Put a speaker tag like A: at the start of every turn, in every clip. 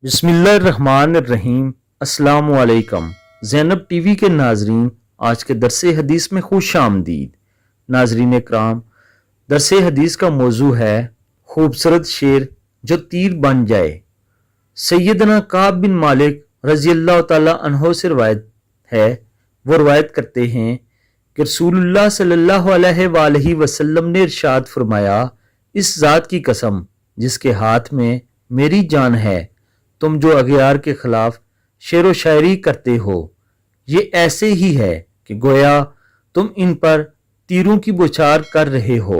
A: बिस्मिल्लाहिर्रहमानिर्रहीम। अस्सलामु अलैकुम। ज़ैनब टीवी के नाजरीन, आज के दरसे हदीस में खुश आमदीद। नाजरीन इकराम, दरसे हदीस का मौजू है खूबसूरत शेर जो तीर बन जाए। सैयदना काब बिन मालिक रज़ी अल्लाह तआला अन्हो से रवायत है, वो रवायत करते हैं कि रसूलुल्लाह सल्लल्लाहु अलैहि वसल्लम ने इरशाद फरमाया, इस ज़ात की कसम जिसके हाथ में मेरी जान है, तुम जो अगयार के खिलाफ शेर व शायरी करते हो, ये ऐसे ही है कि गोया तुम इन पर तीरों की बौछार कर रहे हो।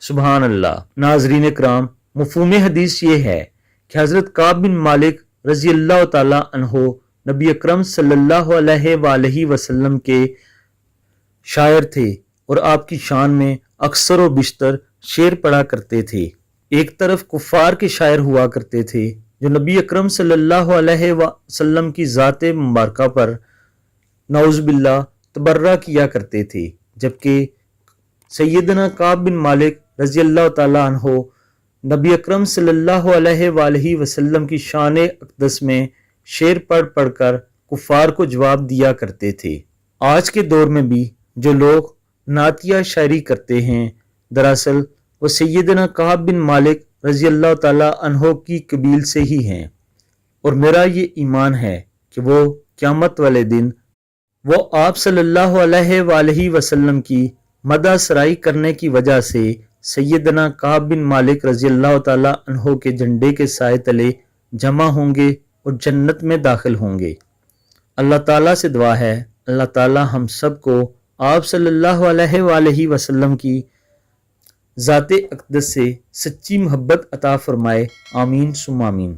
A: सुभान अल्लाह। नाजरीन इकराम, मफ़हूम हदीस ये है कि हज़रत काब बिन मालिक रज़ी अल्लाह तआला अन्हो नबी अकरम सल्लल्लाहु अलैहि वसल्लम के शायर थे और आपकी शान में अक्सर व बिश्तर शेर पढ़ा करते थे। एक तरफ कुफ़ार के शायर हुआ करते थे जो नबी अकरम सल्लल्लाहु अलैहि वसल्लम की ज़ात मुबारका पर नऊज़ुबिल्लाह तबर्रा किया करते थे, जबकि सैयदना काब बिन मालिक रज़ी अल्लाह तआला अन्हो नबी अकरम सल्लल्लाहु अलैहि वसल्लम की शान अक़दस में शेर पढ़ पढ़ कर कुफ़ार को जवाब दिया करते थे। आज के दौर में भी जो लोग नातिया शायरी करते हैं, दरअसल वो सैयदना काब बिन मालिक रज़ी अल्लाह तआला अन्हो की कबील से ही हैं, और मेरा ये ईमान है कि वो क़यामत वाले दिन वो आप सल्लल्लाहु अलैहि वसल्लम की मदह सराई करने की वजह से सैयदना काब बिन मालिक रज़ी अल्लाह तआला अन्हो के झंडे के साए तले जमा होंगे और जन्नत में दाखिल होंगे। अल्लाह ताला से दुआ है, अल्लाह ताला हम सब को आप सल्लल्लाहु अलैहि वसल्लम की ज़ाते अक़दस से सच्ची मोहब्बत अता फरमाए। आमीन सुम्मा आमीन।